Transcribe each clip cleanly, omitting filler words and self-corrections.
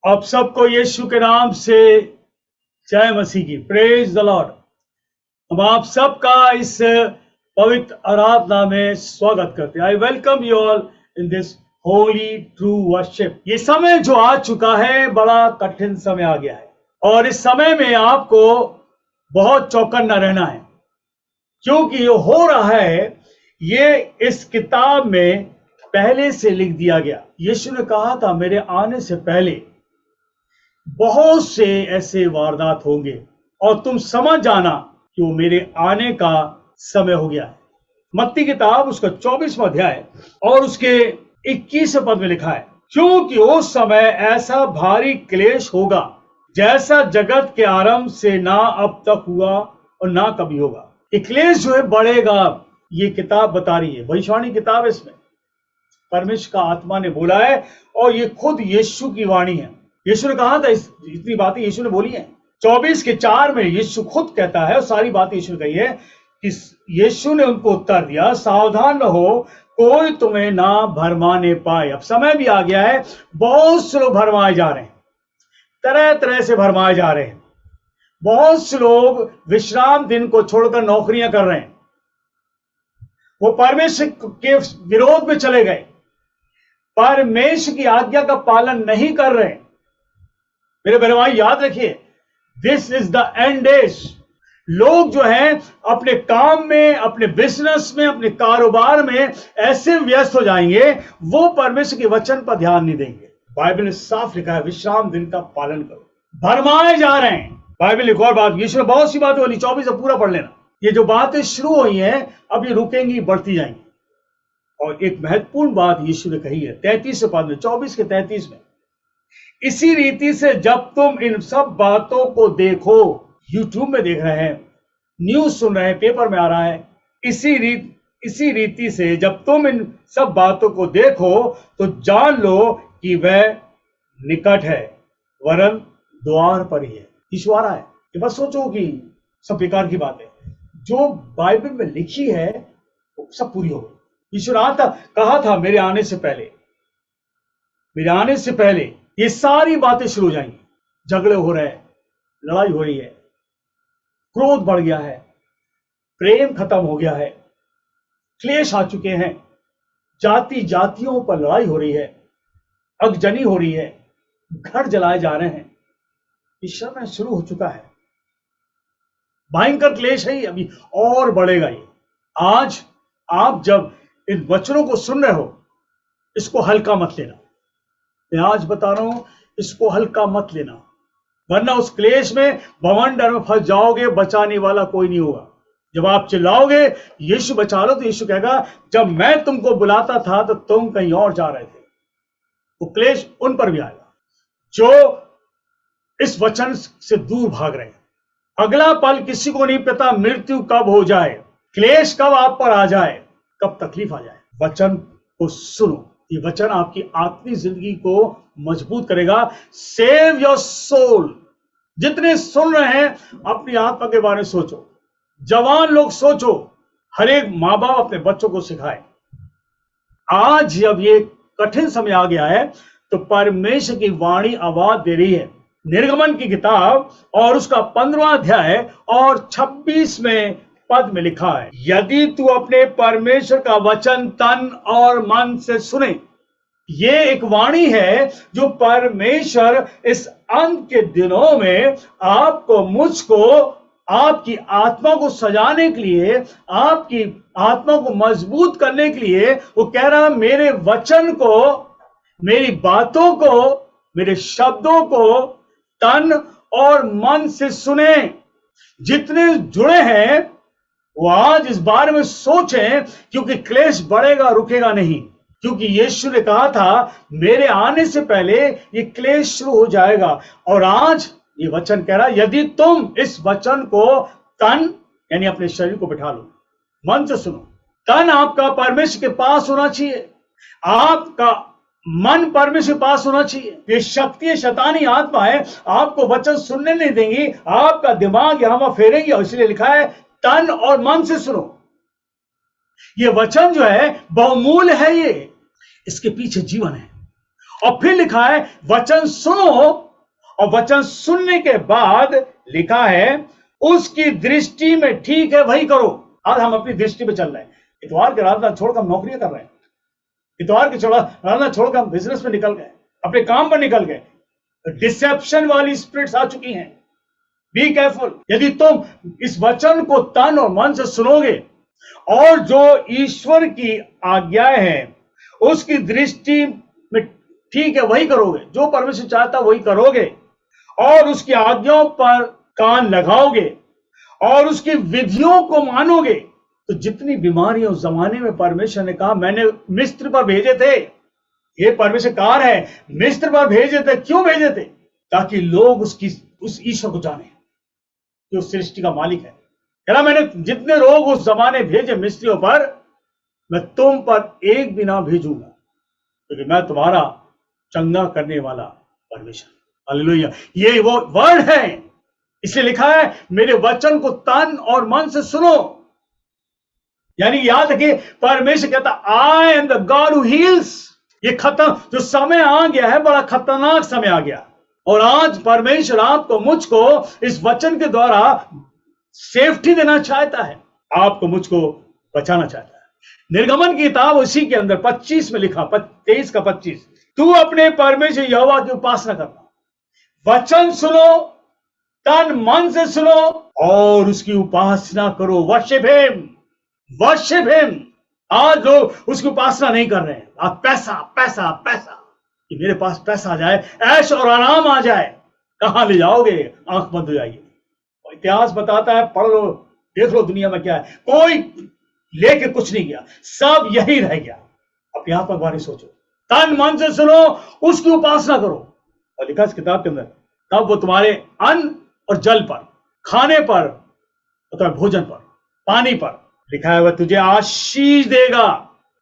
आप सबको यीशु के नाम से जय मसीह की। Praise the Lord. हम आप सबका इस पवित्र आराधना में स्वागत करते हैं। I welcome you all in this Holi true worship. ये समय जो आ चुका है, बड़ा कठिन समय आ गया है और इस समय में आपको बहुत चौकन्ना रहना है, क्योंकि ये हो रहा है, ये इस किताब में पहले से लिख दिया गया। यीशु ने कहा था मेरे आने से पहले बहुत से ऐसे वारदात होंगे और तुम समझ जाना कि वो मेरे आने का समय हो गया है। मत्ती किताब उसका 24वां अध्याय और उसके 21वें पद में लिखा है, क्योंकि उस समय ऐसा भारी क्लेश होगा जैसा जगत के आरंभ से ना अब तक हुआ और ना कभी होगा। ये क्लेश जो है बढ़ेगा, ये किताब बता रही है, भविष्यवाणी किताब है। इसमें परमेश्वर का आत्मा ने बोला है और ये खुद यीशु की वाणी है। यीशु ने कहा था, इतनी बातें यीशु ने बोली हैं। 24:4 में यीशु खुद कहता है और सारी बातें यीशु ने कही है कि यीशु ने उनको उत्तर दिया, सावधान रहो, कोई तुम्हें ना भरमाने पाए। अब समय भी आ गया है, बहुत से लोग भरमाए जा रहे हैं, तरह तरह से भरमाए जा रहे हैं। बहुत से लोग विश्राम दिन को छोड़कर नौकरियां कर रहे हैं, वो परमेश्वर के विरोध में चले गए, परमेश्वर की आज्ञा का पालन नहीं कर रहे। मेरे बहन भाई याद रखिए, this is the end days. लोग जो हैं अपने काम में, अपने बिजनेस में, अपने कारोबार में ऐसे व्यस्त हो जाएंगे, वो परमेश्वर के वचन पर ध्यान नहीं देंगे। बाइबल ने साफ लिखा है, विश्राम दिन का पालन करो। भरमाए जा रहे हैं। बाइबल एक और बात, यीशु ने बहुत सी बातें बोली, 24 से पूरा पढ़ लेना। ये जो बातें शुरू हुई हैं, अब ये रुकेंगी, बढ़ती जाएंगी। और एक महत्वपूर्ण बात यीशु ने कही है 33 पद में, 24 के 33 में, इसी रीति से जब तुम इन सब बातों को देखो, यूट्यूब में देख रहे हैं, न्यूज सुन रहे हैं, पेपर में आ रहा है, इसी रीति से जब तुम इन सब बातों को देखो तो जान लो कि वह निकट है, वरन द्वार पर ही है। यीशु आ रहा है। ये बस सोचो कि सब बेकार की बात है, जो बाइबल में लिखी है वो सब पूरी हो गई। यीशु ने कहा था मेरे आने से पहले ये सारी बातें शुरू हो जाएंगी। झगड़े हो रहे हैं, लड़ाई हो रही है, क्रोध बढ़ गया है, प्रेम खत्म हो गया है, क्लेश आ चुके हैं, जाति जातियों पर लड़ाई हो रही है, अगजनी हो रही है, घर जलाए जा रहे हैं। इस समय शुरू हो चुका है, भयंकर क्लेश है, अभी और बढ़ेगा ये। आज आप जब इन वचनों को सुन रहे हो, इसको हल्का मत लेना। मैं आज बता रहा हूं, इसको हल्का मत लेना, वरना उस क्लेश में, भवंडर में फंस जाओगे, बचाने वाला कोई नहीं होगा। जब आप चिल्लाओगे यीशु बचा लो, तो यीशु कहेगा जब मैं तुमको बुलाता था तो तुम कहीं और जा रहे थे। वो क्लेश उन पर भी आएगा जो इस वचन से दूर भाग रहे हैं। अगला पल किसी को नहीं पता मृत्यु कब हो जाए, क्लेश कब आप पर आ जाए, कब तकलीफ आ जाए। वचन को सुनो, ये वचन आपकी आत्मिक जिंदगी को मजबूत करेगा। Save your soul. जितने सुन रहे हैं अपनी आत्मा के बारे में सोचो। जवान लोग सोचो, हर एक माँ बाप अपने बच्चों को सिखाए। आज जब ये कठिन समय आ गया है, तो परमेश्वर की वाणी आवाज दे रही है। निर्गमन की किताब और उसका 15वां अध्याय और 26वें पद में लिखा है, यदि तू अपने परमेश्वर का वचन तन और मन से सुने। ये एक वाणी है जो परमेश्वर इस अंत के दिनों में आपको, मुझको, आपकी आत्मा को सजाने के लिए, आपकी आत्मा को मजबूत करने के लिए वो कह रहा है, मेरे वचन को, मेरी बातों को, मेरे शब्दों को तन और मन से सुने। जितने जुड़े हैं वो आज इस बारे में सोचें, क्योंकि क्लेश बढ़ेगा, रुकेगा नहीं। क्योंकि यीशु ने कहा था मेरे आने से पहले ये क्लेश शुरू हो जाएगा। और आज ये वचन कह रहा है, यदि तुम इस वचन को तन यानी अपने शरीर को बिठा लो, मन से सुनो। तन आपका परमेश्वर के पास होना चाहिए, आपका मन परमेश्वर के पास होना चाहिए। ये शक्ति शैतानी आत्मा है, आपको वचन सुनने नहीं देंगी, आपका दिमाग यहां वहां फेरेंगी। और इसलिए लिखा है तन और मन से सुनो। ये वचन जो है बहुमूल्य है, ये इसके पीछे जीवन है। और फिर लिखा है वचन सुनो, और वचन सुनने के बाद लिखा है उसकी दृष्टि में ठीक है वही करो। आज हम अपनी दृष्टि पे चल रहे हैं। इतवार के रात छोड़कर हम नौकरियां कर रहे हैं, इतवार के रात छोड़कर हम बिजनेस में निकल गए, अपने काम पर निकल गए। डिसेप्शन वाली स्पिरिट्स आ चुकी हैं। Be careful. यदि तुम इस वचन को तन और मन से सुनोगे और जो ईश्वर की आज्ञाएं हैं उसकी दृष्टि में ठीक है वही करोगे, जो परमेश्वर चाहता वही करोगे, और उसकी आज्ञाओं पर कान लगाओगे और उसकी विधियों को मानोगे, तो जितनी बीमारियां उस जमाने में परमेश्वर ने कहा मैंने मिस्र पर भेजे थे, ये परमेश्वर कार है, मिस्र पर भेजे थे। क्यों भेजे थे? ताकि लोग उस ईश्वर को जाने जो सृष्टि का मालिक है। कहना मैंने जितने लोग उस जमाने भेजे मिस्रियों पर, मैं तुम पर एक भी ना भेजूंगा, क्योंकि मैं तुम्हारा चंगा करने वाला परमेश्वर। हालेलुया। ये वो वर्ड है, इसलिए लिखा है मेरे वचन को तन और मन से सुनो। यानी याद रखिए परमेश्वर कहता I am the God who heels. ये खत्म जो समय आ गया है, बड़ा खतरनाक समय आ गया, और आज परमेश्वर आपको मुझको इस वचन के द्वारा सेफ्टी देना चाहता है, आपको मुझको बचाना चाहता है। निर्गमन की किताब उसी के अंदर 25 में लिखा, 23 का 25, तू अपने परमेश्वर यहोवा की उपासना करना, वचन सुनो, तन मन से सुनो और उसकी उपासना करो। Worship him, worship him. आज लोग उसकी उपासना नहीं कर रहे हैं। आज पैसा पैसा पैसा, कि मेरे पास पैसा आ जाए, ऐश और आराम आ जाए। कहां ले जाओगे? आंख बंद हो जाएगी। इतिहास बताता है, पढ़ लो, देख लो दुनिया में क्या है। कोई लेके कुछ नहीं गया, सब यही रह गया। अब यहां पर बारे सोचो, तन मन से सुनो, उसकी उपासना करो। और लिखा इस किताब के अंदर, तब वो तुम्हारे अन्न और जल पर, खाने पर, तुम्हारे भोजन पर, पानी पर, लिखा है वह तुझे आशीष देगा।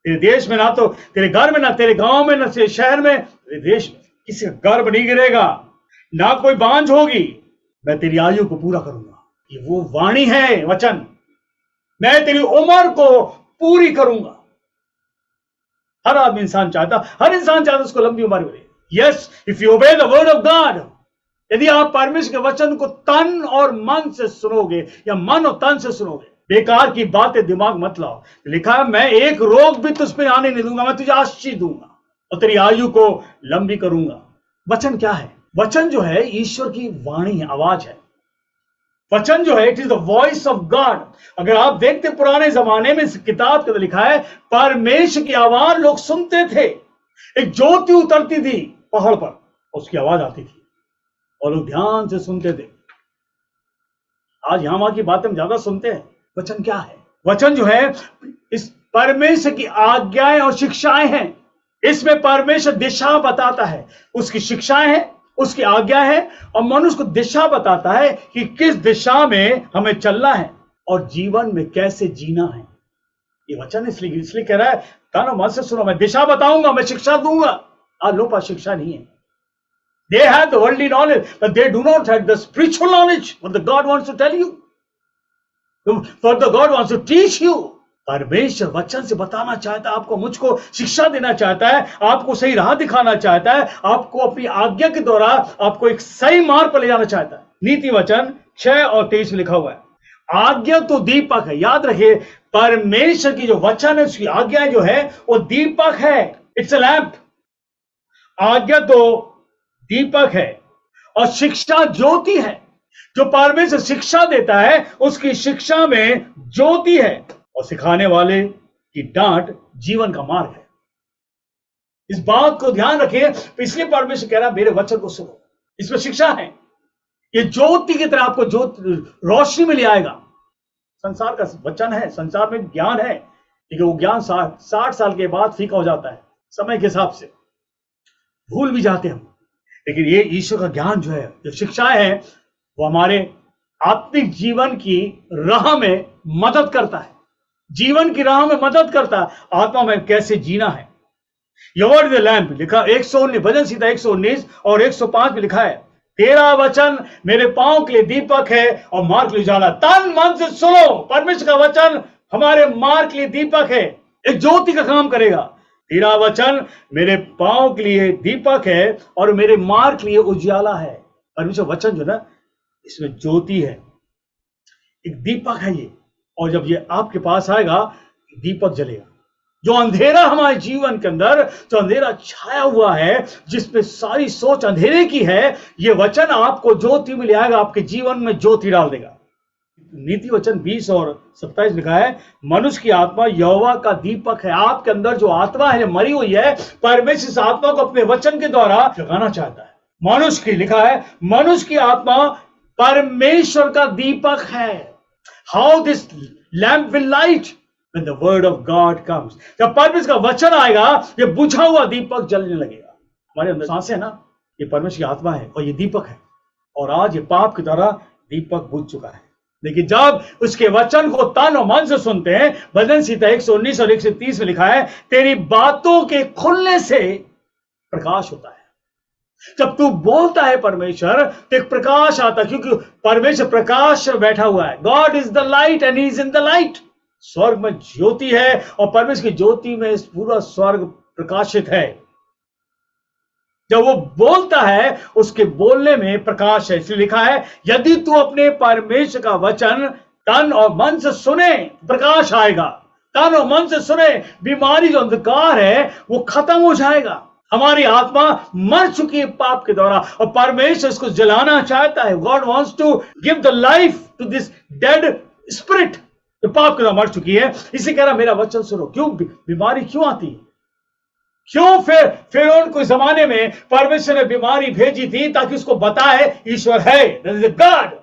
तेरे देश में ना, तो तेरे घर में ना, तेरे गांव में ना, तेरे शहर में, तेरे देश में किसी का गर्भ नहीं गिरेगा, ना कोई बांझ होगी। मैं तेरी आयु को पूरा करूंगा। ये वो वाणी है, वचन। मैं तेरी उम्र को पूरी करूंगा। हर आदमी इंसान चाहता, हर इंसान चाहता उसको लंबी उम्र मिले। Yes, if you obey the word of God, यदि आप परमेश्वर के वचन को तन और मन से सुनोगे, या मन और तन से सुनोगे, बेकार की बातें दिमाग मत लाओ। लिखा है मैं एक रोग भी तुझ पे आने नहीं दूंगा, मैं तुझे आशीष दूंगा और तेरी आयु को लंबी करूंगा। वचन क्या है? वचन जो है ईश्वर की वाणी है, आवाज है। वचन जो है it is the voice of God. अगर आप देखते पुराने जमाने में इस किताब के अंदर लिखा है परमेश्वर की आवाज लोग सुनते थे। एक ज्योति उतरती थी पहाड़ पर, उसकी आवाज आती थी और लोग ध्यान से सुनते थे। आज यहां वहां की बातें हम ज्यादा सुनते हैं। वचन क्या है? वचन जो है इस परमेश्वर की आज्ञाएं और शिक्षाएं हैं। इसमें परमेश्वर दिशा बताता है, उसकी शिक्षाएं हैं, उसकी आज्ञा है, और मनुष्य को दिशा बताता है कि किस दिशा में हमें चलना है और जीवन में कैसे जीना है। ये वचन इसलिए कह रहा है तन और मन से सुनो, मैं दिशा बताऊंगा, मैं शिक्षा दूंगा। आज लोगों पास शिक्षा नहीं है। They have the worldly knowledge, but they do not have the spiritual knowledge, what the God wants to tell you, what the God wants to teach you. परमेश्वर वचन से बताना चाहता है, आपको मुझको शिक्षा देना चाहता है, आपको सही राह दिखाना चाहता है, आपको अपनी आज्ञा के द्वारा आपको एक सही मार्ग पर ले जाना चाहता है। नीति वचन 6 और 23 में लिखा हुआ है, आज्ञा तो दीपक है। याद रखिए परमेश्वर की जो वचन है, उसकी आज्ञा जो है वो दीपक है। It's a lamp. आज्ञा तो दीपक है और शिक्षा ज्योति है। जो परमेश्वर शिक्षा देता है उसकी शिक्षा में ज्योति है, और सिखाने वाले की डांट जीवन का मार्ग है। इस बात को ध्यान रखिए। इसलिए परमेश्वर कह रहा है मेरे वचन को सुनो, इसमें शिक्षा है। ये ज्योति की तरह आपको रोशनी में ले आएगा। संसार का वचन है, संसार में ज्ञान है, लेकिन वो ज्ञान 60 साल के बाद फीका हो जाता है, समय के हिसाब से भूल भी जाते हैं हम। लेकिन ये ईश्वर का ज्ञान जो है, जो शिक्षाएं हैं, वो हमारे आत्मिक जीवन की राह में मदद करता है, जीवन की राह में मदद करता है, आत्मा में कैसे जीना है। Your word is the lamp, लिखा 119 भजन सीधा 119 और 105 में लिखा है, तेरा वचन मेरे पांव के लिए दीपक है और मार्ग के लिए उजाला। तन मन से सुनो, परमेश्वर का वचन हमारे मार्ग के लिए दीपक है, एक ज्योति का काम करेगा। तेरा वचन मेरे पांव के लिए दीपक है और मेरे मार्ग के लिए उजियाला है। परमेश्वर वचन जो ना, इसमें ज्योति है, एक दीपक है ये। और जब ये आपके पास आएगा, दीपक जलेगा। जो अंधेरा हमारे जीवन के अंदर, जो अंधेरा छाया हुआ है, जिसपे सारी सोच अंधेरे की है, ये वचन आपको ज्योति में ले आएगा, आपके जीवन में ज्योति डाल देगा। नीति वचन 20 और 27 लिखा है, मनुष्य की आत्मा यहोवा का दीपक है। आपके अंदर जो आत्मा है, मरी हुई है, परमेश्वर इस आत्मा को अपने वचन के द्वारा जगाना चाहता है। मनुष्य की, लिखा है, मनुष्य की आत्मा परमेश्वर का दीपक है। How this lamp will light when the word of God comes। जब परमेश्वर का वचन आएगा, ये बुझा हुआ दीपक जलने लगेगा। हमारे अंदर सांसें है ना, ये परमेश्वर की आत्मा है और ये दीपक है। और आज ये पाप की तरह दीपक बुझ चुका है। लेकिन जब उसके वचन को तन और मन से सुनते हैं, भजन संहिता 119 और 130 में लिखा है, तेरी बातों के खुलने से प्रकाश होता है। जब तू बोलता है परमेश्वर, तो एक प्रकाश आता है, क्योंकि परमेश्वर प्रकाश में बैठा हुआ है। God is the light and he is in the light. स्वर्ग में ज्योति है और परमेश्वर की ज्योति में इस पूरा स्वर्ग प्रकाशित है। जब वो बोलता है, उसके बोलने में प्रकाश है। इसलिए लिखा है, यदि तू अपने परमेश्वर का वचन तन और मन से सुने, प्रकाश आएगा। तन और मन से सुने, बीमारी जो अंधकार है वो खत्म हो जाएगा। हमारी आत्मा मर चुकी है पाप के द्वारा और परमेश्वर इसको जलाना चाहता है। God wants to give the life to this dead spirit जो पाप के द्वारा मर चुकी है। इसी कह रहा, मेरा वचन सुनो। क्यों बीमारी क्यों आती है? क्यों फिर उनको जमाने में परमेश्वर ने बीमारी भेजी थी, ताकि उसको बताए ईश्वर है, गॉड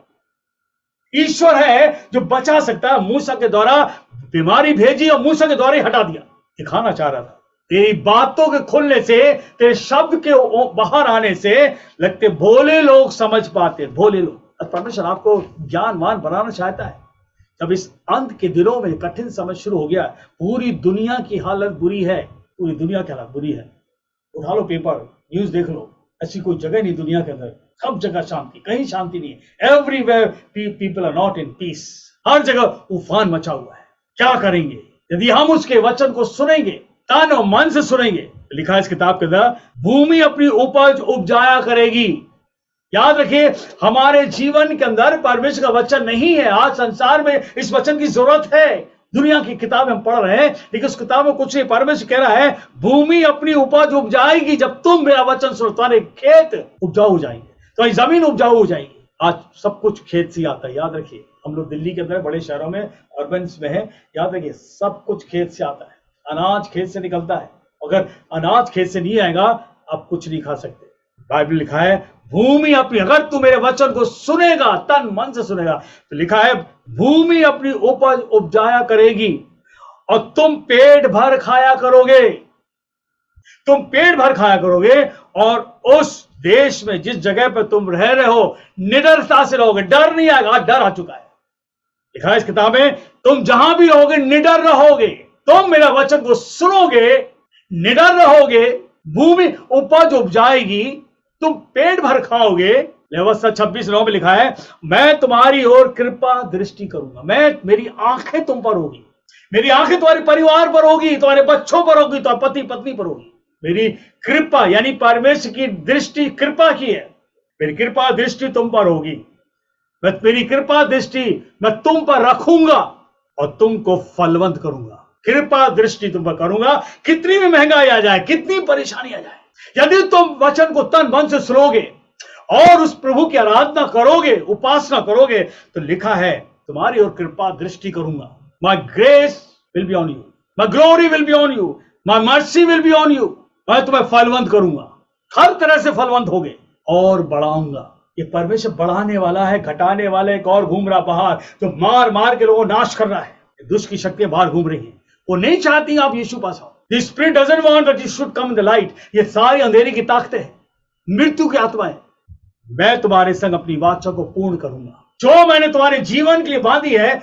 ईश्वर है जो बचा सकता है। मूसा के द्वारा बीमारी भेजी और मूसा के द्वारा ही हटा दिया। दिखाना चाह रहा था, तेरी बातों के खुलने से, तेरे शब्द के बाहर आने से लगते भोले लोग समझ पाते, भोले लोग। परमेश्वर आपको ज्ञानवान बनाना चाहता है। जब इस अंत के दिनों में कठिन समय शुरू हो गया, पूरी दुनिया की हालत बुरी है, पूरी दुनिया की हालत बुरी है। उठा लो पेपर, न्यूज देख लो, ऐसी कोई जगह नहीं दुनिया के अंदर, सब जगह शांति, कहीं शांति नहीं है। Everywhere people are not in peace. हर जगह तूफान मचा हुआ है। क्या करेंगे? यदि हम उसके वचन को सुनेंगे, तन और मन से सुनेंगे। लिखा है इस किताब के अंदर, भूमि अपनी उपज उपजाया करेगी। याद रखिए, हमारे जीवन के अंदर परमेश्वर का वचन नहीं है। आज संसार में इस वचन की जरूरत है। दुनिया की किताब हम पढ़ रहे हैं, लेकिन उस किताब में कुछ नहीं। परमेश्वर कह रहा है, भूमि अपनी उपज उपजाएगी जब तुम मेरा वचन सुनो। तुम्हारे खेत उपजाऊ हो जाएंगे, तुम्हारी जमीन उपजाऊ हो जाएगी। आज सब कुछ खेत से आता है। याद रखिए, हम लोग दिल्ली के अंदर बड़े शहरों में, अर्बन में है, याद रखिए सब कुछ खेत से आता है। अनाज खेत से निकलता है। अगर अनाज खेत से नहीं आएगा, आप कुछ नहीं खा सकते। बाइबल लिखा है, भूमि अपनी, अगर तू मेरे वचन को सुनेगा, तन मन से सुनेगा, तो लिखा है भूमि अपनी उपज उपजाया करेगी और तुम पेट भर खाया करोगे। तुम पेट भर खाया करोगे और उस देश में, जिस जगह पर तुम रह रहे हो, निडरता से रहोगे। डर नहीं आएगा। डर आ चुका है। लिखा है इस किताब में, तुम जहां भी रहोगे निडर रहोगे। तुम मेरा वचन को सुनोगे, निडर रहोगे, भूमि उपज उपजाएगी, तुम पेट भर खाओगे। व्यवस्था 26:9 में लिखा है, मैं तुम्हारी ओर कृपा दृष्टि करूंगा। मेरी आंखें तुम पर होगी। मेरी आंखें तुम्हारे परिवार पर होगी, तुम्हारे बच्चों पर होगी, तुम्हारे पति पत्नी पर होगी। मेरी कृपा, यानी परमेश्वर की दृष्टि कृपा की है। मेरी कृपा दृष्टि तुम पर होगी। मेरी कृपा दृष्टि मैं तुम पर रखूंगा और तुमको फलवंत करूंगा। कृपा दृष्टि तुम पर करूंगा। कितनी भी महंगाई आ जाए, कितनी परेशानी आ जाए, यदि तुम वचन को तन मन से सुनोगे और उस प्रभु की आराधना करोगे, उपासना करोगे, तो लिखा है तुम्हारी ओर कृपा दृष्टि करूंगा। माई grace will be on you, my glory will be on you, my mercy will be on you. मैं तुम्हें फलवंत करूंगा, हर तरह से फलवंत होगे और बढ़ाऊंगा। ये परमेश्वर बढ़ाने वाला है, घटाने वाला एक और घूम रहा बाहर, जो मार मार के लोगों को नाश कर रहा है। दुष्ट की शक्तियां बाहर घूम रही हैं। वो नहीं चाहती आप यीशु पास आओ। The spirit doesn't want that you should come in the light। ये सारी अंधेरे की ताकतें हैं, मृत्यु की आत्माएं। मैं तुम्हारे संग अपनी वाचा को पूर्ण करूंगा। जो मैंने तुम्हारे जीवन के लिए बांधी है,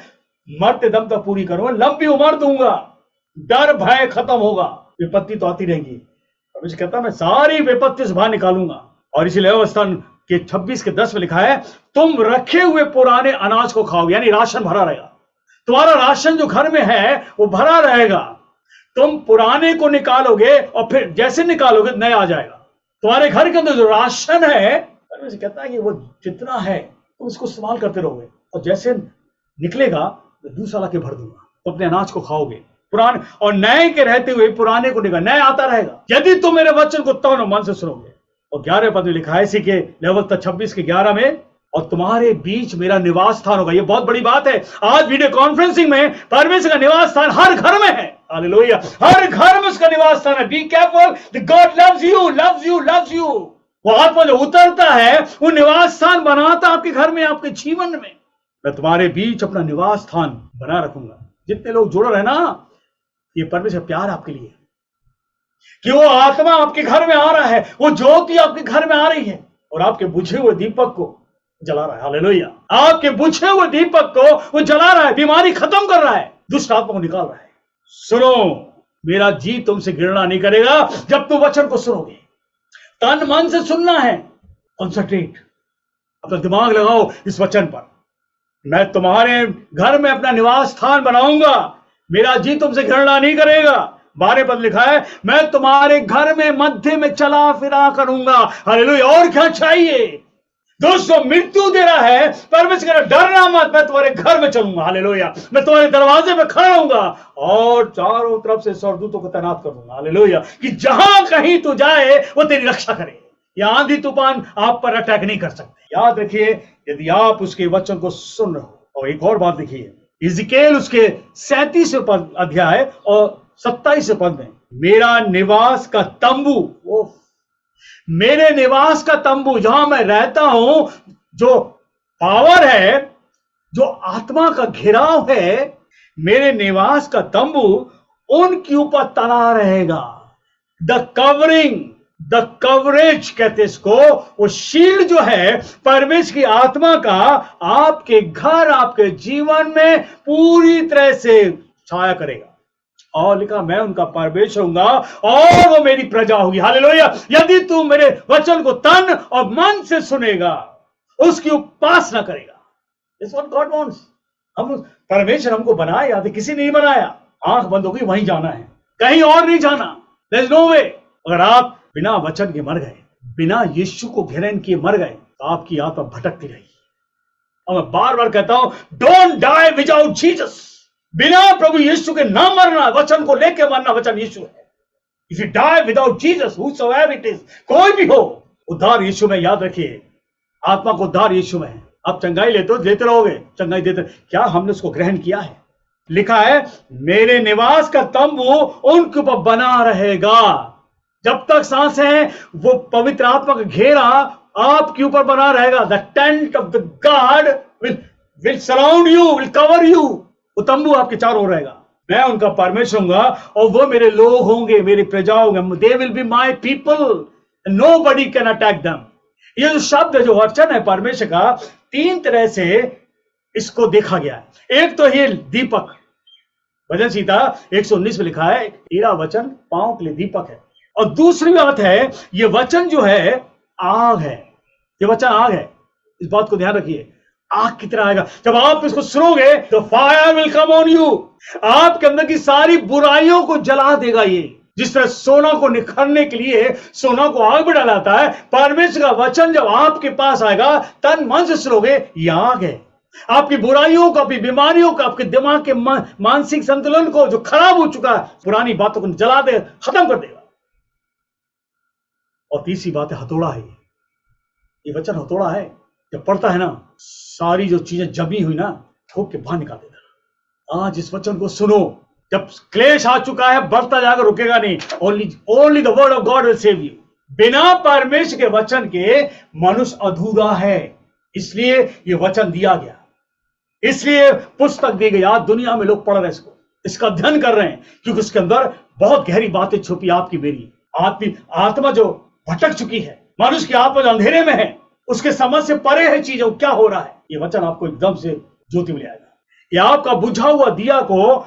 मरते दम तक पूरी करूंगा। लंबी उम्र दूंगा, डर भय खत्म होगा। विपत्ति तो आती रहेगी, परमेश्वर कहता है मैं सारी विपत्ति से बाहर निकालूंगा। और इसलिए व्यवस्था के 26:10 में लिखा है, तुम रखे हुए पुराने अनाज को खाओगे, यानी राशन भरा रहेगा। तुम्हारा राशन जो घर में है वो भरा रहेगा। तुम पुराने को निकालोगे और फिर जैसे निकालोगे नया आ जाएगा। तुम्हारे घर के अंदर जो राशन है, परमेश्वर कहता है कि वो जितना है तुम उसको इस्तेमाल करते रहोगे और जैसे निकलेगा मैं दूसरा ला के भर दूंगा, तो अपने अनाज को खाओगे। पुराने और नए के रहते हुए पुराने को निकाल, नया आता रहेगा यदि तुम मेरे वचन को तन और मन से सुनोगे। और 11वें पद में लिखा है इसी के लेवल तक 26 के 11 में, और तुम्हारे बीच मेरा निवास स्थान होगा। ये बहुत बड़ी बात है। आज वीडियो कॉन्फ्रेंसिंग में परमेश्वर का निवास स्थान हर घर में है। हालेलुया, हर घर में उसका निवास स्थान है। Be careful, the God loves you, loves you, loves you. वो आत्मा जो उतरता है वो निवास स्थान बनाता आपके घर में, आपके जीवन में। मैं तुम्हारे बीच अपना निवास स्थान बना रखूंगा। जितने लोग जुड़ रहे हैं ना, ये परमेश्वर प्यार आपके लिए कि वो आत्मा आपके घर में आ रहा है, वो ज्योति आपके घर में आ रही है और आपके बुझे हुए दीपक को जला रहा है। हालेलुया, आपके बुझे हुए दीपक को वो जला रहा है, बीमारी खत्म कर रहा है, दुष्ट आत्मा को निकाल रहा है। सुनो, मेरा जी तुमसे घृणा नहीं करेगा जब तुम वचन को सुनोगे। तन मन से सुनना है, कॉन्सेंट्रेट, अपना दिमाग लगाओ इस वचन पर। मैं तुम्हारे घर में अपना निवास स्थान बनाऊंगा, मेरा जी तुमसे घृणा नहीं करेगा। 12 पद लिखा है, मैं तुम्हारे घर में मध्य में चला फिरा करूंगा। हालेलुया, और क्या चाहिए? दोस्तों, मृत्यु दे रहा है, परमेश्वर कह रहा डरना मत, मैं तुम्हारे घर में चलूंगा। हालेलुया, मैं तुम्हारे दरवाजे पे खड़ा होऊंगा और चारों तरफ से स्वर्गदूतों को तैनात कर दूंगा। हालेलुया, कि जहां कहीं तू जाए वो तेरी रक्षा करे। या आंधी तूफान आप पर अटैक नहीं कर सकते। याद रखिए, यदि आप उसके वचन को सुन रहे हो। और एक और बात देखिए, इज़िकेल उसके 37वें अध्याय और 27वें पद में, मेरा निवास का तंबू, वो मेरे निवास का तंबू जहां मैं रहता हूं, जो पावर है, जो आत्मा का घेराव है, मेरे निवास का तंबू उनके ऊपर तना रहेगा। द कवरिंग, द कवरेज कहते इसको, वो शील्ड जो है परमेश्वर की आत्मा का आपके घर, आपके जीवन में पूरी तरह से छाया करेगा। और लिखा, मैं उनका परमेश्वर होऊंगा और वो मेरी प्रजा होगी। हालेलुया, यदि तू मेरे वचन को तन और मन से सुनेगा, उसकी उपासना करेगा। That's what God wants। हम परमेश्वर हमको बनाया, या किसी ने नहीं बनाया। आंख बंद होगी वहीं जाना है, कहीं और नहीं जाना। There's no way। अगर आप बिना वचन के मर गए, बिना यीशु को ग्रहण किए मर गए, तो आपकी आत्मा भटकती रहेगी। और मैं बार बार कहता हूं, डोंट डाई विदाउट जीसस। बिना प्रभु यीशु के ना मरना, वचन को लेके मरना, वचन यीशु है। If you die without Jesus, whosoever it is, कोई भी हो, उद्धार यीशु में। याद रखिए, आत्मा को उद्धार यीशु में है। आप चंगाई लेते हो, देते रहोगे, चंगाई देते। क्या हमने उसको ग्रहण किया है? लिखा है, मेरे निवास का तंबू उनके ऊपर बना रहेगा। जब तक सांसें हैं, वो पवित्र आत्मा का घेरा आपके ऊपर बना रहेगा। The tent of the God will surround you, will cover you. वो तंबू आपके चारों ओर रहेगा। मैं उनका परमेश्वर होऊंगा और वो मेरे लोग होंगे, मेरी प्रजा होंगे। They will be my people, nobody can attack them. ये जो शब्द है, जो वचन है परमेश्वर का, 3 तरह से इसको देखा गया है। एक तो ये दीपक, भजन संहिता 119 में लिखा है, तेरा वचन पांव के लिए दीपक है। और दूसरी बात है, ये वचन जो है आग है। ये वचन आग है, इस बात को ध्यान रखिए। आग की तरह आएगा। जब आप इसको सुनोगे तो fire will come on you, आपके अंदर की सारी बुराइयों को जला देगा। ये जिस तरह सोना को निखरने के लिए सोना को आग में डालाता है, परमेश्वर का वचन जब आपके पास आएगा, तन मन से सुनोगे, ये आग है। आपकी बुराइयों को, आपकी बीमारियों को, आपके दिमाग के मानसिक संतुलन को, जो खराब हो चुका है, पुरानी बातों को जला दे, खत्म कर देगा। और तीसरी बात है हथौड़ा है। ये वचन हथौड़ा है, जब पढ़ता है ना, सारी जो चीजें जमी हुई ना, ठोक के बाहर निकाल देता। आज इस वचन को सुनो। जब क्लेश आ चुका है, बढ़ता जाकर रुकेगा नहीं। Only the word of God will save you. बिना परमेश्वर के वचन के मनुष्य अधूरा है, इसलिए ये वचन दिया गया, इसलिए पुस्तक दी गई। आज दुनिया में लोग पढ़ रहे हैं इसको, इसका अध्ययन कर रहे हैं, क्योंकि उसके अंदर बहुत गहरी बातें छुपी। आपकी मेरी आत्मा जो भटक चुकी है, मनुष्य की आत्मा जो अंधेरे में है, उसके समझ से परे है चीजें, क्या हो रहा है, ये वचन आपको एकदम से ज्योति में लाएगा। ये आपका बुझा हुआ दिया को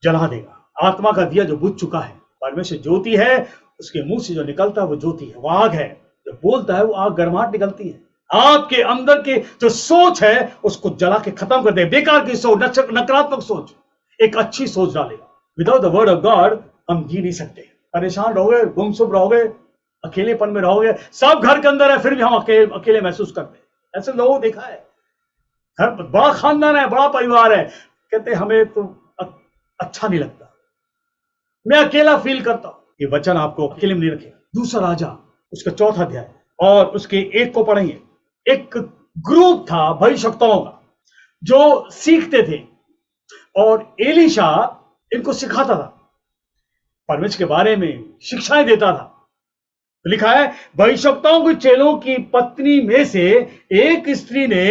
जला देगा। आत्मा का दिया जो बुझ चुका है, परमेश्वर ज्योति है, उसके मुंह से जो निकलता है वो ज्योति है, वो आग है। जो बोलता है वो आग, गर्माहट निकलती है। आपके अंदर के जो सोच है उसको जला के खत्म कर दे। बेकार की सोच, नकारात्मक सोच, एक अच्छी सोच डालेगा। Without the word of God हम जी नहीं सकते। परेशान रहोगे, गुमसुम रहोगे, अकेलेपन में रहोगे, सब घर के अंदर है फिर भी हम अकेले महसूस करते हैं। ऐसे लोगों को देखा है, घर बड़ा खानदान है, बड़ा परिवार है, कहते हमें तो अच्छा नहीं लगता, मैं अकेला फील करता हूं। ये वचन आपको अकेले में नहीं रखेगा। दूसरा राजा उसका 4 अध्याय और उसके 1 को पढ़ेंगे। एक ग्रुप था भविष्यवक्ताओं का जो सीखते थे और एलीशा इनको सिखाता था, परमेश्वर के बारे में शिक्षाएं देता था। तो लिखा है, भविष्यवक्ताओं के चेलों की पत्नी में से एक स्त्री ने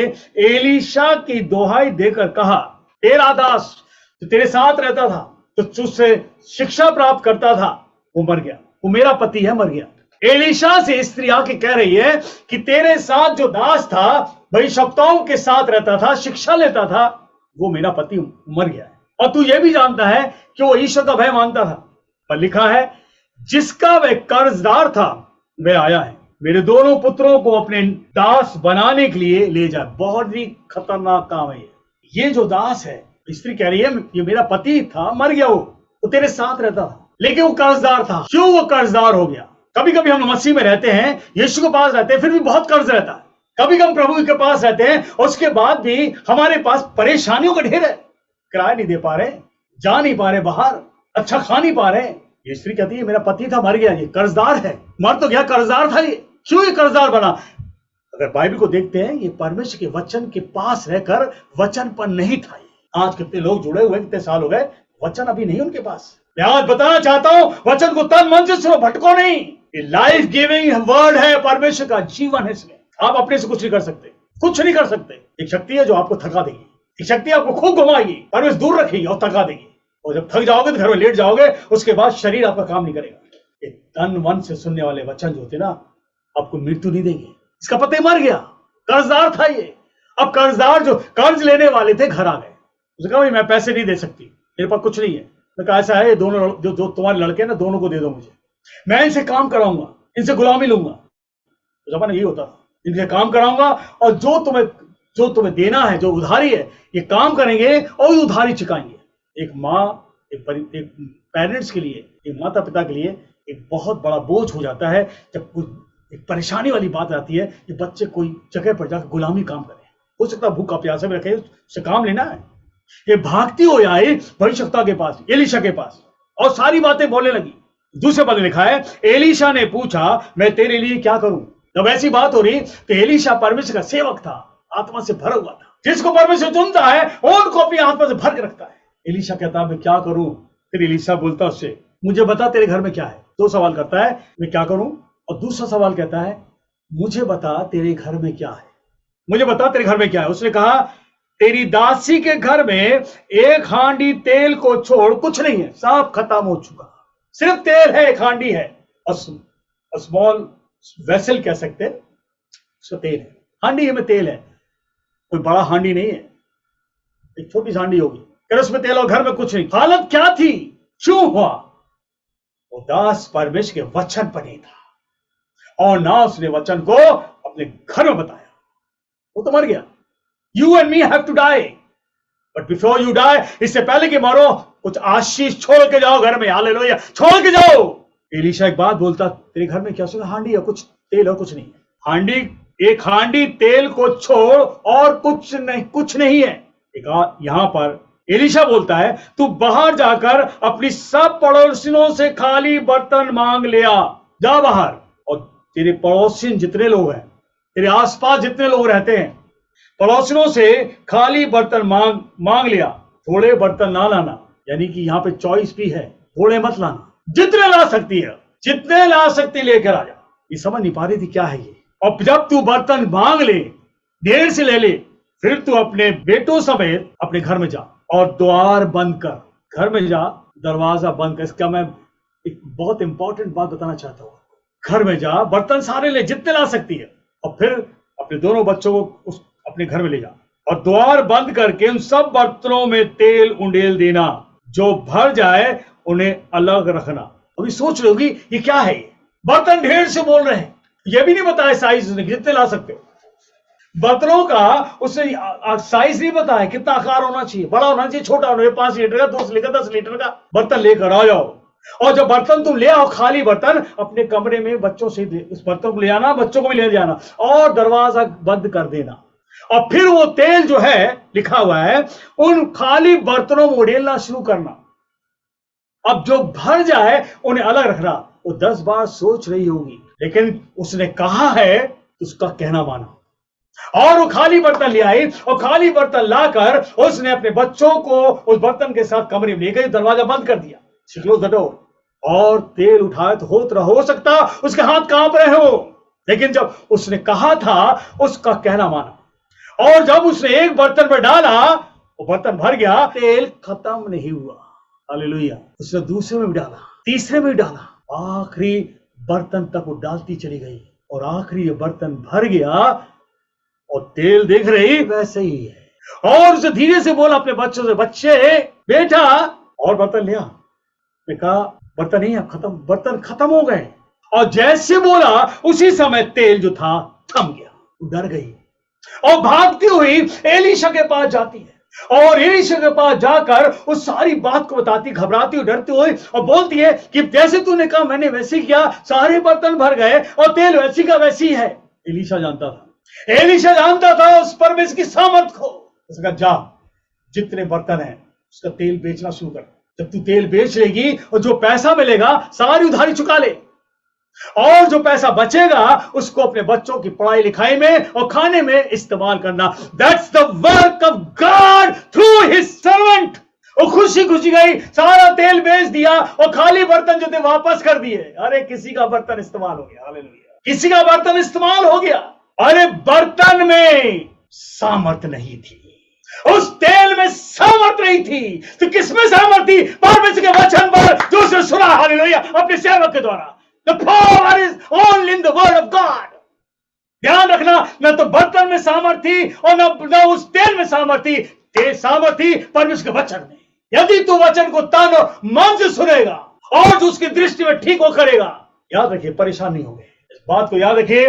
एलीशा की दोहाई देकर कहा, तेरा दास जो तेरे साथ रहता था, तो तुझसे शिक्षा प्राप्त करता था, वो मर गया, वो मेरा पति है, मर गया। एलीशा से स्त्री आके कह रही है कि तेरे साथ जो दास था, भविष्यवक्ताओं के साथ रहता था, शिक्षा लेता था, वो मेरा पति मर गया है। और तू ये भी जानता है कि वो ईश्वर का भय मानता था। पर लिखा है, जिसका वह कर्जदार था वह आया है, मेरे दोनों पुत्रों को अपने दास बनाने के लिए ले जाए। बहुत ही खतरनाक काम है ये जो दास है, स्त्री कह रही है ये मेरा पति था, मर गया, वो तेरे साथ रहता था, लेकिन वो कर्जदार था। क्यों वो कर्जदार हो गया? कभी कभी हम मसीह में रहते हैं, यीशु के पास रहते हैं, फिर भी बहुत कर्ज रहता है। कभी हम प्रभु के पास रहते हैं, उसके बाद भी हमारे पास परेशानियों का ढेर है, किराया नहीं दे पा रहे, जा नहीं पा रहे बाहर, अच्छा खा नहीं पा रहे। ये स्त्री कहती है मेरा पति था, मर गया, ये कर्जदार है, मर तो गया, कर्जदार था ये, क्यों ये कर्जदार बना? अगर बाइबल को देखते हैं, ये परमेश्वर के वचन के पास रहकर वचन पर नहीं था। आज कितने लोग जुड़े हुए, कितने साल हो गए, वचन अभी नहीं उनके पास। मैं आज बताना चाहता हूं, वचन को तन मन से सुनो, भटको नहीं। ये लाइफ गिविंग वर्ड है, परमेश्वर का जीवन है इसमें। आप अपने से कुछ नहीं कर सकते, कुछ नहीं कर सकते। एक शक्ति है जो आपको थका देगी, एक शक्ति आपको खूब घुमाएगी, परमेश्वर दूर रखेगी और थका देगी। और जब थक जाओगे तो घर में लेट जाओगे, उसके बाद शरीर आपका काम नहीं करेगा। ये तन मन से सुनने वाले वचन जो होते ना, आपको मृत्यु नहीं देंगे। इसका पति मर गया, कर्जदार था ये। अब कर्जदार जो कर्ज लेने वाले थे घर आ गए, उसने कहा भाई मैं पैसे नहीं दे सकती, मेरे पास कुछ नहीं है। मैं कहा ऐसा है, दोनों जो तुम्हारे लड़के ना, दोनों को दे दो मुझे, मैं इनसे काम कराऊंगा, इनसे गुलामी लूंगा। तो जमाना यही होता था, इनसे काम कराऊंगा और जो तुम्हें देना है, जो उधारी है, ये काम करेंगे और उधारी चुकाएंगे। एक माँ, एक पेरेंट्स के लिए, एक माता पिता के लिए एक बहुत बड़ा बोझ हो जाता है जब कोई एक परेशानी वाली बात आती है कि बच्चे कोई जगह पर जाकर गुलामी काम करें। हो सकता है भूखा प्यासा में रखे, उससे काम लेना है। ये भागती हो आई भविष्यवक्ता के पास, एलीशा के पास, और सारी बातें बोलने लगी। दूसरे पद में लिखा है, एलीशा ने पूछा मैं तेरे लिए क्या करूं? जब ऐसी बात हो रही तो एलीशा परमेश्वर का सेवक था, आत्मा से भरा हुआ था। जिसको परमेश्वर चुनता है उनको अपनी आत्मा से भर के रखता है। एलीशा कहता मैं क्या करूं? फिर एलीशा बोलता उससे, मुझे बता तेरे घर में क्या है। 2 सवाल करता है, मैं क्या करूं, और दूसरा सवाल कहता है मुझे बता तेरे घर में क्या है, मुझे बता तेरे घर में क्या है। उसने कहा तेरी दासी के घर में 1 हांडी तेल को छोड़ कुछ नहीं है, सब खत्म हो चुका, सिर्फ तेल है, 1 हांडी है, स्मॉल वेसल कह सकते हैं, उसका तेल है, हांडी में तेल है, कोई बड़ा हांडी नहीं है, एक छोटी सी हांडी होगी, फिर उसमें तेल और घर में कुछ नहीं। हालत क्या थी, क्यों हुआ? वो दास परमेश्वर के वचन पर नहीं था और ना उसने वचन को अपने घर में बताया, वो तो मर गया। You and me have to die, but before you die, इससे पहले कि मरो, कुछ आशीष छोड़ के जाओ घर में, हालेलुया, छोड़ के जाओ। एलीशा एक बात बोलता, तेरे घर में क्या? सुना, हांडी है, कुछ तेल और कुछ नहीं है। हांडी, 1 हांडी तेल को छोड़ और कुछ नहीं है। यहां पर एलीशा बोलता है तू बाहर जाकर अपनी सब पड़ोसियों से खाली बर्तन मांग ले आ, जा बाहर, और तेरे पड़ोसी जितने लोग हैं, तेरे आसपास जितने लोग रहते हैं, पड़ोसियों से खाली बर्तन मांग लिया, थोड़े बर्तन ना लाना। यानी कि यहाँ पे चॉइस भी है, थोड़े मत लाना, जितने ला सकती है, जितने ला सकती लेकर आ जा। ये समझ नहीं पा रही थी क्या है ये। और जब तू बर्तन मांग ले, देर से ले ले, फिर तू अपने बेटों समेत अपने घर में जा और द्वार बंद कर, घर में जा, दरवाजा बंद कर। इसका मैं एक बहुत इंपॉर्टेंट बात बताना चाहता हूँ। घर में जा, बर्तन सारे ले, जितने ला सकती है, और फिर अपने दोनों बच्चों को अपने घर में ले जा और द्वार बंद करके उन सब बर्तनों में तेल उंडेल देना, जो भर जाए उन्हें अलग रखना। अभी सोच रहे होगी ये क्या है, बर्तन ढेर से बोल रहे हैं, ये भी नहीं बताया साइज जितने ला सकते हो। बर्तनों का उसने साइज नहीं बताया, कितना आकार होना चाहिए, बड़ा होना चाहिए, छोटा होना चाहिए, 5 लीटर का, 2 लीटर का, 10 लीटर का बर्तन लेकर आ जाओ। और जब बर्तन तुम ले आओ, खाली बर्तन, अपने कमरे में बच्चों से उस बर्तन को ले आना, बच्चों को भी ले जाना और दरवाजा बंद कर देना। और फिर वो तेल जो है, लिखा हुआ है, उन खाली बर्तनों में उड़ेलना शुरू करना। अब जो भर जाए उन्हें अलग रखना। वो 10 बार सोच रही होगी, लेकिन उसने कहा है तो उसका कहना माना। और वो खाली बर्तन ले आई और खाली बर्तन लाकर उसने अपने बच्चों को उस बर्तन के साथ कमरे में ले गई, दरवाजा बंद कर दिया, शी क्लोज्ड द डोर। और तेल उठाए तो हो सकता उसके हाथ कांप रहे हो, लेकिन जब उसने कहा था उसका कहना माना। और जब उसने एक बर्तन पर डाला, वो बर्तन भर गया, तेल खत्म नहीं हुआ। हालेलुया। उसने दूसरे में भी डाला, तीसरे में भी डाला, आखिरी बर्तन तक वो डालती चली गई और आखिरी बर्तन भर गया और तेल देख रही वैसे ही है। और उसे धीरे से बोला अपने बच्चों से, बच्चे बेटा और बर्तन लिया। मैं कहा बर्तन नहीं है, खत्म, बर्तन खत्म हो गए। और जैसे बोला उसी समय तेल जो था थम गया। वो डर गई और भागती हुई एलीशा के पास जाती है और एलीशा के पास जाकर उस सारी बात को बताती, घबराती हुई, डरती हुई, और बोलती है कि जैसे तूने कहा मैंने वैसे किया, सारे बर्तन भर गए और तेल वैसी का वैसी है। एलीशा जानता था उस परमेश्वर की सामर्थ को। उसने कहा जा, जितने बर्तन हैं उसका तेल बेचना शुरू कर। जब तू तेल बेच लेगी और जो पैसा मिलेगा सारी उधारी चुका ले, और जो पैसा बचेगा उसको अपने बच्चों की पढ़ाई लिखाई में और खाने में इस्तेमाल करना। That's the work of God through his servant. वो खुशी खुशी गई, सारा तेल बेच दिया और खाली बर्तन जो थे वापस कर दिए। अरे किसी का बर्तन इस्तेमाल हो गया, हालेलुया, किसी का बर्तन इस्तेमाल हो गया। अरे बर्तन में सामर्थ नहीं थी, उस तेल में सामर्थ नहीं थी, तो किसमें सामर्थ थी? परमेश्वर के वचन पर जो उसने सुना, हालेलुया, अपने सेवक के द्वारा। The power is only in the word of God. ध्यान रखना, न तो बर्तन में सामर्थ थी और न उस तेल में सामर्थ थी। सामर्थ थी परमेश्वर के वचन में। यदि तू वचन को तन और मन से सुनेगा और जो उसकी दृष्टि में ठीक हो करेगा, याद रखिए परेशान नहीं होंगे। इस बात को याद रखिए,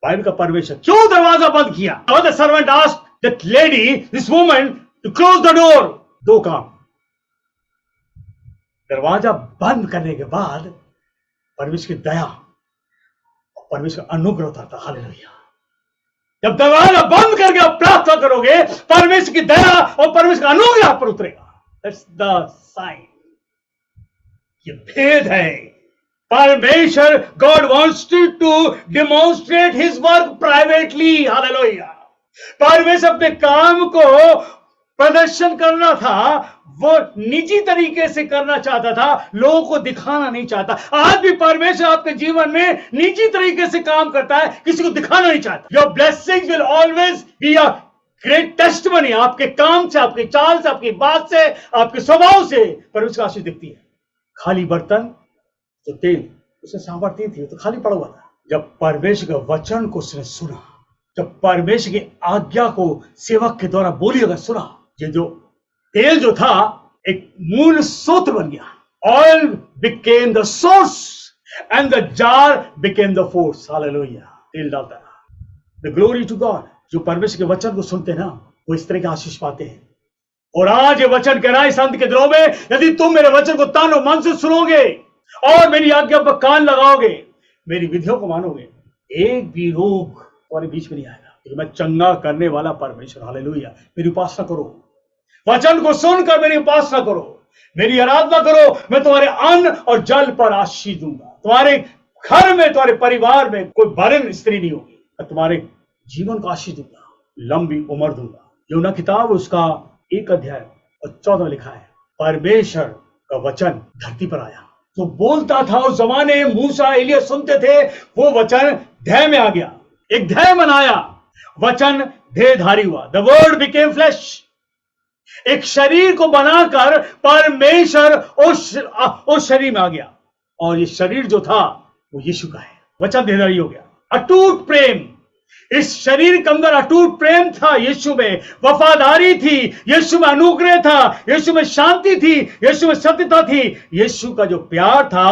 बाइबल का परमेश्वर क्यों दरवाजा बंद किया? The servant asked that lady, this woman, to close the door. दो काम, दरवाजा बंद करने के बाद परमेश्वर की दया और परमेश्वर का अनुग्रह होता था। हालेलुया। जब दरवाजा बंद करके आप प्रार्थना करोगे, परमेश्वर की दया और परमेश्वर का अनुग्रह पर उतरेगा। That's the sign. ये भेद है। परमेश्वर, God wants to demonstrate his work privately. Hallelujah. परमेश्वर अपने काम को प्रदर्शन करना था, वो निजी तरीके से करना चाहता था, लोगों को दिखाना नहीं चाहता। आज भी परमेश्वर आपके जीवन में निजी तरीके से काम करता है, किसी को दिखाना नहीं चाहता। Your blessings will always be a great testimony. आपके काम से, आपकी चाल से, आपकी बात से, आपके स्वभाव से परमेश्वर की आशीष दिखती है। खाली बर्तन, जो तेल उसे सामर्थ्य थी, तो खाली पड़ा हुआ था। जब परमेश्वर के वचन को उसने सुना, जब परमेश्वर की आज्ञा को सेवक के द्वारा बोली अगर सुना, ये जो तेल जो था एक मूल स्रोत बन गया। Oil became the source and the jar became the force. Hallelujah. तेल डालता है। The glory to God. जो परमेश्वर के वचन को सुनते हैं ना, वो इस तरह के आशीष पाते हैं। और आज ये वचन कह रहा है संत के दिलों में, यदि तुम मेरे वचन को तन और मन से सुनोगे और मेरी आज्ञा पर कान लगाओगे, मेरी विधियों को मानोगे, एक भी रोग तुम्हारे बीच में नहीं आएगा, क्योंकि मैं चंगा करने वाला परमेश्वर। हालेलुया। मेरी उपासना करो, वचन को सुनकर मेरी उपासना करो, मेरी आराधना करो, मैं तुम्हारे अन्न और जल पर आशीष दूंगा। तुम्हारे घर में, तुम्हारे परिवार में कोई barren स्त्री नहीं होगी। मैं तुम्हारे जीवन को आशीष दूंगा, लंबी उम्र दूंगा। यूना किताब उसका 1 अध्याय और 14 में लिखा है, परमेश्वर का वचन धरती पर आया। तो बोलता था उस जमाने मूसा, एलिया सुनते थे, वो वचन देह में आ गया, एक देह बनाया, वचन देहधारी हुआ। The word became flash. एक शरीर को बनाकर परमेश्वर उस शरीर में आ गया, और ये शरीर जो था वो यीशु का है। वचन देहधारी हो गया। अटूट प्रेम, इस शरीर के अंदर अटूट प्रेम था, यीशु में वफादारी थी, यीशु में अनुग्रह था, यीशु में शांति थी, यीशु में सत्यता थी। यीशु का जो प्यार था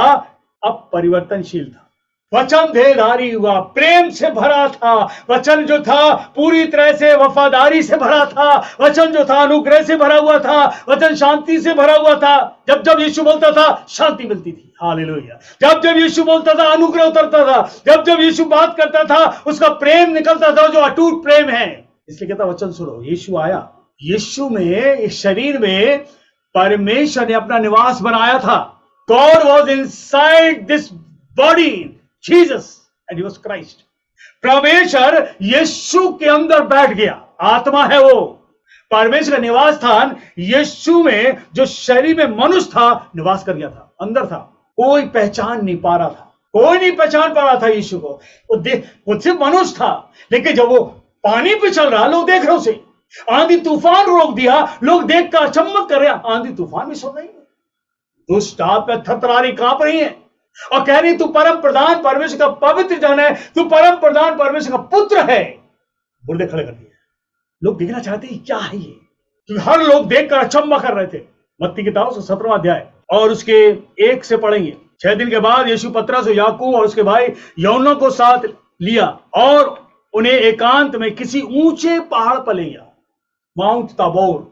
अब परिवर्तनशील था। वचन देहधारी हुआ, प्रेम से भरा था। वचन जो था पूरी तरह से वफादारी से भरा था। वचन जो था अनुग्रह से भरा हुआ था। वचन शांति से भरा हुआ था। जब जब यीशु बोलता था शांति मिलती थी। हालेलुया। जब जब यीशु बोलता था अनुग्रह उतरता था। जब जब यीशु बात करता था उसका प्रेम निकलता था, जो अटूट प्रेम है। इसलिए कहता वचन सुनो। यीशु आया, यीशु में, इस शरीर में परमेश्वर ने अपना निवास बनाया था। God was inside this body, Jesus and he was Christ. परमेश्वर यीशु के अंदर बैठ गया। आत्मा है वो। परमेश्वर का निवास स्थान यीशु में, जो शरीर में मनुष्य था, निवास कर गया था, अंदर था। कोई पहचान नहीं पा रहा था, कोई नहीं पहचान पा रहा था यीशु को। वो सिर्फ मनुष्य था, लेकिन जब वो पानी पे चल रहा, लोग देख रहे उसे। आंधी तूफान रोक दिया, लोग देख कर अचंभव कर रहे। आंधी तूफान भी सुन रही है, दुष्ट आत्मा थरथरा रही, कांप रही है और कह रही तू परम प्रधान परमेश्वर का पवित्र जन है, तू परम प्रधान परमेश्वर का पुत्र है। बुर्दे खड़े कर दिए। लोग देखना चाहते हैं क्या है ये, क्योंकि हर लोग देखकर अचंभा कर रहे थे। मत्ती की किताब 17वां अध्याय और उसके 1 से पढ़ेंगे। 6 दिन के बाद यीशु पतरस और याकूब और उसके भाई यूहन्ना को साथ लिया और उन्हें एकांत में किसी ऊंचे पहाड़ पर ले गया। माउंट ताबोर,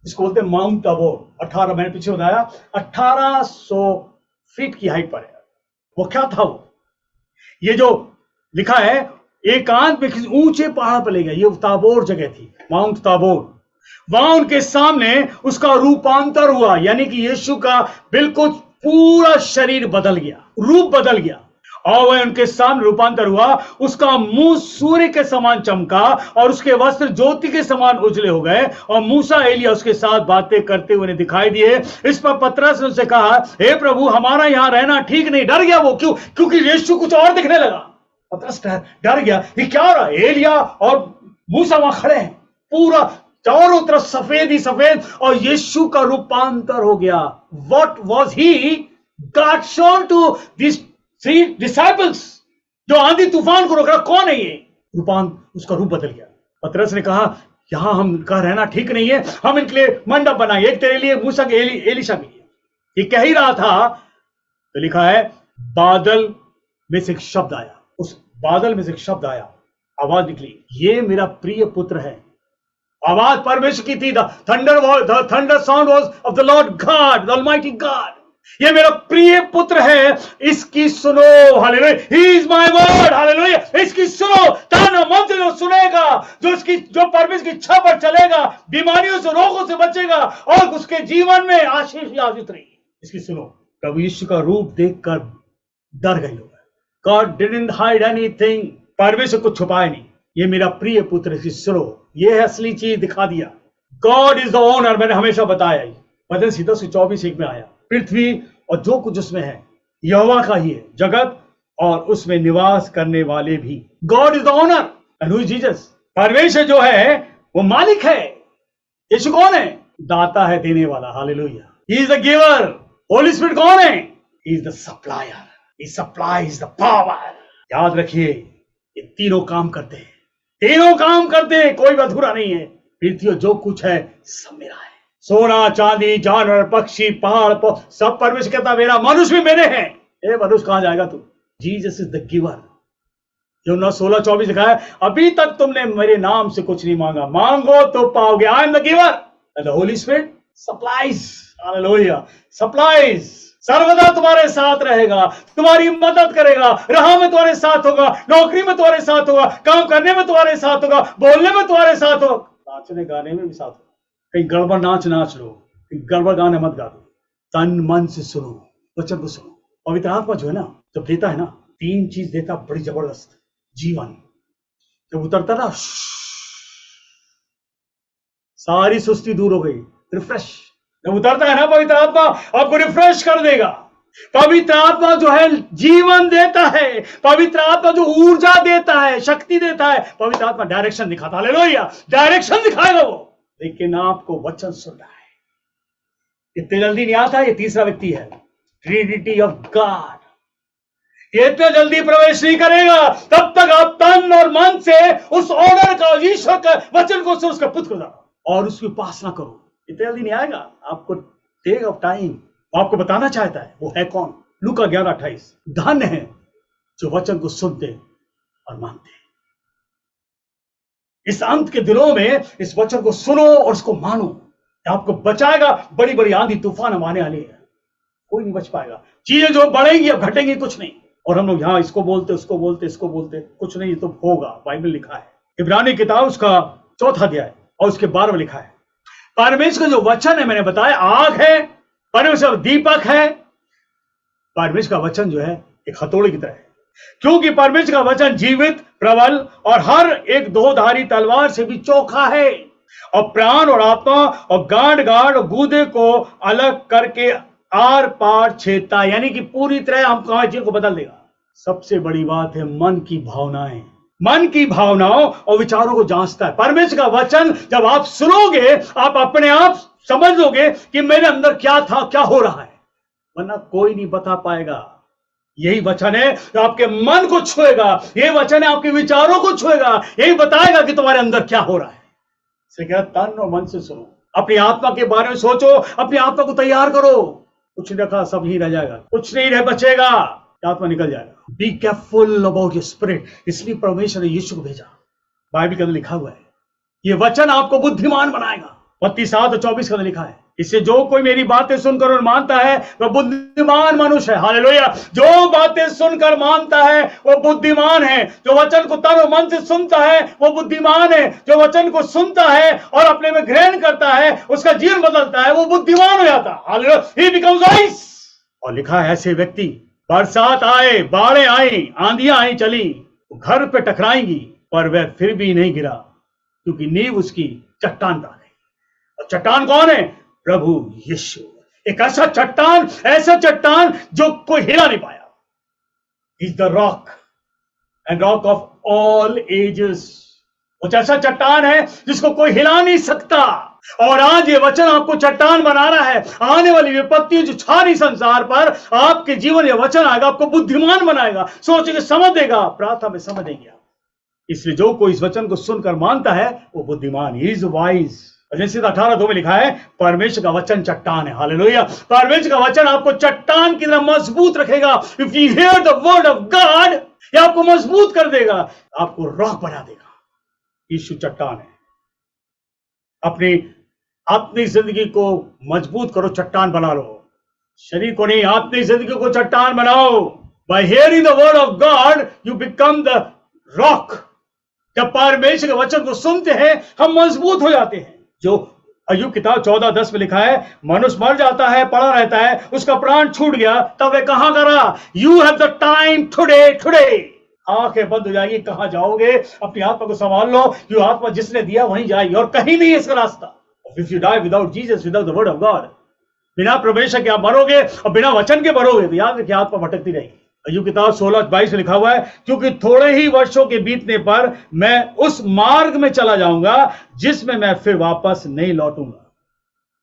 इसको बोलते हैं माउंट ताबोर। 18, मैंने पीछे बताया, 1800 फीट की हाइट पर है। वो क्या था? वो ये जो लिखा है एकांत में किसी ऊंचे पहाड़ पर ले गया, ये ताबोर जगह थी, माउंट ताबोर। वहां उनके सामने उसका रूपांतर हुआ, यानी कि यीशु का बिल्कुल पूरा शरीर बदल गया, रूप बदल गया। और वह उनके सामने रूपांतर हुआ। उसका मुंह सूर्य के समान चमका और उसके वस्त्र ज्योति के समान उजले हो गए। और मूसा एलिया उसके साथ बातें करते हुए दिखाई दिए। इस पर पतरस ने उससे कहा, हे प्रभु, हमारा यहां रहना ठीक नहीं। डर गया वो, क्यों? क्योंकि यीशु कुछ और दिखने लगा। पतरस डर गया, ये क्या हो रहा है? एलिया और मूसा वहां खड़े हैं, पूरा चारों तरफ सफेद ही सफेद, और यीशु का रूपांतर हो गया। What was he? God shone to this 3 disciples, जो आंधी तूफान को रोक रहा। कौन है ये? उसका रूप बदल गया। पतरस ने कहा, यहां हम का रहना ठीक नहीं है, हम इनके लिए मंडप बनाएंगे, एक तेरे लिए, मूसा के एलीशा के लिए। ये कह ही रहा था तो लिखा है, बादल में से एक शब्द आया। उस बादल में से एक शब्द आया, आवाज निकली, ये मेरा प्रिय पुत्र है। आवाज परमेश्वर की थी। Thunder sound was of the Lord God, the almighty God. ये मेरा प्रिय पुत्र है, इसकी सुनो। Hallelujah. He is my word. Hallelujah. इसकी सुनो। तन मन से जो सुनेगा, जो परमेश्वर की इच्छा पर चलेगा, बीमारियों से, रोगों से बचेगा और उसके जीवन में आशीष ही आशीष रहेगी। इसकी सुनो। प्रभु यीशु का रूप देखकर डर गए लोग। God didn't hide anything. परमेश्वर को छुपाए नहीं। ये मेरा प्रिय पुत्र, इसकी सुनो। ये है असली चीज, दिखा दिया। God is the owner. मैंने हमेशा बताया, वचन सीधा 24:1 में आया। पृथ्वी और जो कुछ उसमें है यहोवा का ही है, जगत और उसमें निवास करने वाले भी। God is the owner and who is Jesus. परमेश्वर जो है वो मालिक है। यीशु कौन है? दाता है, देने वाला। Hallelujah. He is the giver. Holi spirit कौन है? He is the supplier. He supplies the power. याद रखिए, ये तीनों काम करते हैं, तीनों काम करते हैं, कोई अधूरा नहीं है। पृथ्वी जो कुछ है सब मेरा है। सोना, चांदी, जानवर, पक्षी, पहाड़, सब परमेश्वर कहता मेरा। मनुष्य भी मेरे हैं। ए मनुष्य, कहां जाएगा तू? Jesus is the giver. यूहन्ना 16:24 लिखा है, अभी तक तुमने मेरे नाम से कुछ नहीं मांगा, मांगो तो पाओगे। I am the giver and the Holi spirit supplies. Hallelujah. Supplies. सर्वदा तुम्हारे साथ रहेगा, तुम्हारी मदद करेगा, राह में तुम्हारे साथ होगा, नौकरी में तुम्हारे साथ होगा, काम करने में तुम्हारे साथ होगा, बोलने में तुम्हारे साथ होगा, नाचने गाने में भी साथ होगा। कहीं गड़बड़ नाच लो, कहीं गड़बड़ गाने मत गा दो। तन मन से सुनो, वचन को सुनो। पवित्र आत्मा जो है ना, जब देता है ना, 3 चीज देता बड़ी जबरदस्त। जीवन जब उतरता ना, सारी सुस्ती दूर हो गई, रिफ्रेश। जब उतरता है ना पवित्र आत्मा, आपको रिफ्रेश कर देगा। पवित्र आत्मा जो है जीवन देता है। पवित्र आत्मा जो ऊर्जा देता है, शक्ति देता है। पवित्र आत्मा डायरेक्शन दिखाता है। हालेलुया। डायरेक्शन दिखाएगा वो। लेकिन आपको वचन सुनना है। इतने जल्दी नहीं आता। ये तीसरा व्यक्ति है, ट्रिनिटी ऑफ गॉड। ये इतने जल्दी प्रवेश नहीं करेगा तब तक आप तन और मन से उस ऑर्डर का, ईश्वर का वचन को सुन, उसका पुत्र को जानो और उसकी उपासना करो। इतने जल्दी नहीं आएगा, आपको टेक ऑफ टाइम। आपको बताना चाहता है वो है कौन। लूका 11:28। धन्य है जो वचन को सुनते और मानते। इस अंत के दिनों में इस वचन को सुनो और उसको मानो, आपको बचाएगा। बड़ी बड़ी आंधी तूफान हम आने वाली है, कोई नहीं बच पाएगा। चीजें जो बढ़ेंगी अब घटेंगी कुछ नहीं। और हम लोग यहाँ इसको बोलते उसको बोलते इसको बोलते, कुछ नहीं, ये तो होगा। बाइबल लिखा है, इब्रानी किताब उसका 4 अध्याय और उसके 12 लिखा है, परमेश्वर का जो वचन है, मैंने बताया आग है, परमेश्वर दीपक है। परमेश्वर का वचन जो है एक हथौड़े की तरह है, क्योंकि परमेश्वर का वचन जीवित, प्रबल और हर एक दोधारी तलवार से भी चोखा है, और प्राण और आत्मा और गांठ गांठ और गूदे को अलग करके आर पार छेदता, यानी कि पूरी तरह हमको हमारे जीवन को बदल देगा। सबसे बड़ी बात है मन की भावनाएं, मन की भावनाओं और विचारों को जांचता है। परमेश्वर का वचन जब आप सुनोगे, आप अपने आप समझ लोगे कि मेरे अंदर क्या था, क्या हो रहा है, वरना कोई नहीं बता पाएगा। यही वचन है जो आपके मन को छुएगा, यही वचन है आपके विचारों को छुएगा, यही बताएगा कि तुम्हारे अंदर क्या हो रहा है। इसे क्या, तन और मन से सुनो, अपनी आत्मा के बारे में सोचो, अपनी आत्मा को तैयार करो। कुछ नहीं रखा, सब ही रह जाएगा, कुछ नहीं रह बचेगा, आत्मा निकल जाएगा। Be careful about your spirit, इसलिए परमेश्वर ने यीशु को भेजा। बाइबल के अंदर लिखा हुआ है, ये वचन आपको बुद्धिमान बनाएगा। मत्ती 7:24 के अंदर लिखा है, इससे जो कोई मेरी बातें सुनकर और मानता है वह बुद्धिमान मनुष्य है। हालेलुया। जो बातें सुनकर मानता है वो बुद्धिमान है। जो वचन को तन और मन से सुनता है वो बुद्धिमान है। जो वचन को सुनता है और अपने में ग्रहण करता है, उसका जीवन बदलता है, वो बुद्धिमान हो जाता है। हालेलुया, ही बिकम्स वाइज। और लिखा है, ऐसे व्यक्ति, बरसात आए, बाढ़ें आई, आंधियां आई चली, घर पे टकराएंगी पर वह फिर भी नहीं गिरा, क्योंकि नींव उसकी चट्टान पर है। और चट्टान कौन है? प्रभु यीशु। एक ऐसा चट्टान जो कोई हिला नहीं पाया। Is the rock and rock of all ages. कुछ ऐसा चट्टान है जिसको कोई हिला नहीं सकता। और आज ये वचन आपको चट्टान बना रहा है। आने वाली विपत्ति जो छा रही संसार पर, आपके जीवन ये वचन आएगा, आपको बुद्धिमान बनाएगा, सोचेंगे, समझ देगा, प्रार्थना में समझ देंगे। इसलिए जो कोई इस वचन को सुनकर मानता है वो बुद्धिमान, ही इज वाइज। जैसे 18:2 में लिखा है, परमेश्वर का वचन चट्टान है। हालेलुया। परमेश्वर का वचन आपको चट्टान की तरह मजबूत रखेगा। If you here the word of God, ये आपको मजबूत कर देगा, आपको रॉक बना देगा। यीशु चट्टान है। अपनी जिंदगी को मजबूत करो, चट्टान बना लो। शरीर को नहीं, अपनी जिंदगी को चट्टान बनाओ। Bye hearing the word of God you become the rock. जब परमेश्वर के वचन को सुनते हैं हम मजबूत हो जाते हैं। जो अय्यूब किताब 14:10 में लिखा है, मनुष्य मर जाता है, पड़ा रहता है, उसका प्राण छूट गया, तब वे कहां करा? You have the time today. आंखें बंद हो जाएगी, कहां जाओगे? अपनी आत्मा को संभाल लो, जो आत्मा जिसने दिया वहीं जाएगी, और कहीं नहीं है इसका रास्ता। If you die without Jesus, without the word of God, बिना प्रवेश के आप मरोगे और बिना वचन के मरोगे, तो याद रखिए आत्मा भटकती रहेगी। अय्यूब किताब 16:22 में लिखा हुआ है, क्योंकि थोड़े ही वर्षों के बीतने पर मैं उस मार्ग में चला जाऊंगा जिसमें मैं फिर वापस नहीं लौटूंगा।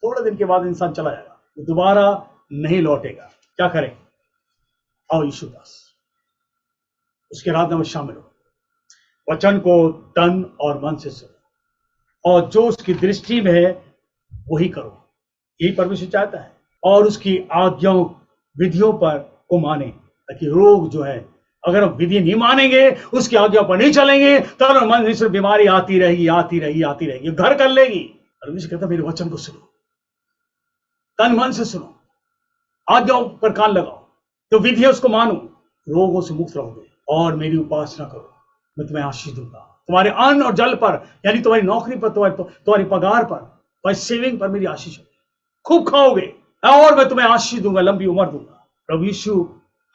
थोड़े दिन के बाद इंसान चला जाएगा, दोबारा नहीं लौटेगा। क्या करें? आओ यीशु दास, उसके आराधना में शामिल हो, वचन को तन और मन से सुनो, और जो उसकी दृष्टि में है वही करो। यही परमेश्वर चाहता है। और उसकी आज्ञाओं विधियों पर को माने, ताकि रोग जो है, अगर हम विधि नहीं मानेंगे, उसकी आज्ञा पर नहीं चलेंगे, तन और मन से बीमारी आती रहेगी, घर कर लेगी। परमेश्वर कहता है, मेरे वचन को सुनो, तन मन से सुनो, आज्ञाओं पर कान लगाओ, तो विधि है उसको मानो, रोगों से मुक्त रहोगे। और मेरी उपासना करो, मैं तुम्हें आशीष दूंगा। तुम्हारे अन्न और जल पर, यानी तुम्हारी नौकरी पर, तुम्हारी पगार पर, तुम्हारी सेविंग पर मेरी आशीष होगी। खूब खाओगे और मैं तुम्हें आशीष दूंगा, लंबी उम्र दूंगा। प्रभु यीशु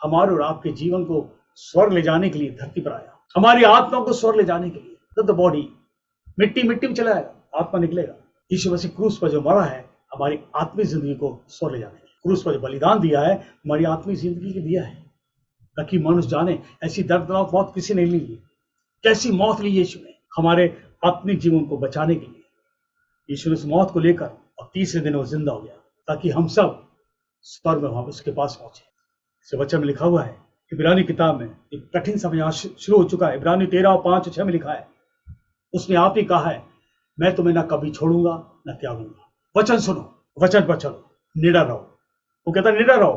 हमारे और आपके जीवन को स्वर्ग ले जाने के लिए धरती पर आया, हमारी आत्मा को स्वर्ग ले जाने के लिए। द बॉडी मिट्टी में चला जाएगा, आत्मा निकलेगा। यीशु मसीह क्रूस पर जो मरा है, हमारी आत्मिक जिंदगी को स्वर्ग ले जाने के लिए। क्रूस पर जो बलिदान दिया है, हमारी आत्मिक जिंदगी के दिया है, ताकि मनुष्य जाने ऐसी दर्दनाक मौत किसी ने नहीं ली। कैसी मौत ली यीशु ने हमारे आत्मिक जीवन को बचाने के लिए। यीशु ने उस मौत को लेकर और तीसरे दिन वो जिंदा हो गया, ताकि हम सब स्वर्ग में वहां उसके पास पहुंचे। इस वचन में लिखा हुआ है, इब्रानी किताब में एक कठिन समय शुरू हो चुका है। इब्रानी 13:5-6 में लिखा है, उसने आप ही कहा है, मैं तुम्हें ना कभी छोड़ूंगा ना त्यागूंगा। वचन सुनो, वचन पर चलो, निडर रहो। वो कहता है निडर रहो,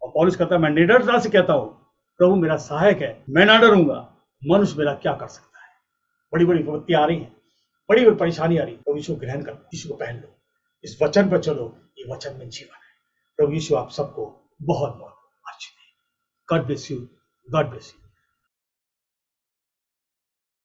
और पौलुस कहता है मैं निडरता से कहता हूं, प्रभु मेरा सहायक है, मैं ना डरूंगा, मनुष्य मेरा क्या कर सकता है। बड़ी बड़ी विपत्तियां आ रही हैं, बड़ी बड़ी परेशानी आ रही है, प्रभु यीशु को ग्रहण करो, यीशु को पहन लो, इस वचन पर चलो, ये वचन में जीवन है। प्रभु यीशु आप सबको बहुत बहुत आशीष दे। God bless you, God bless you.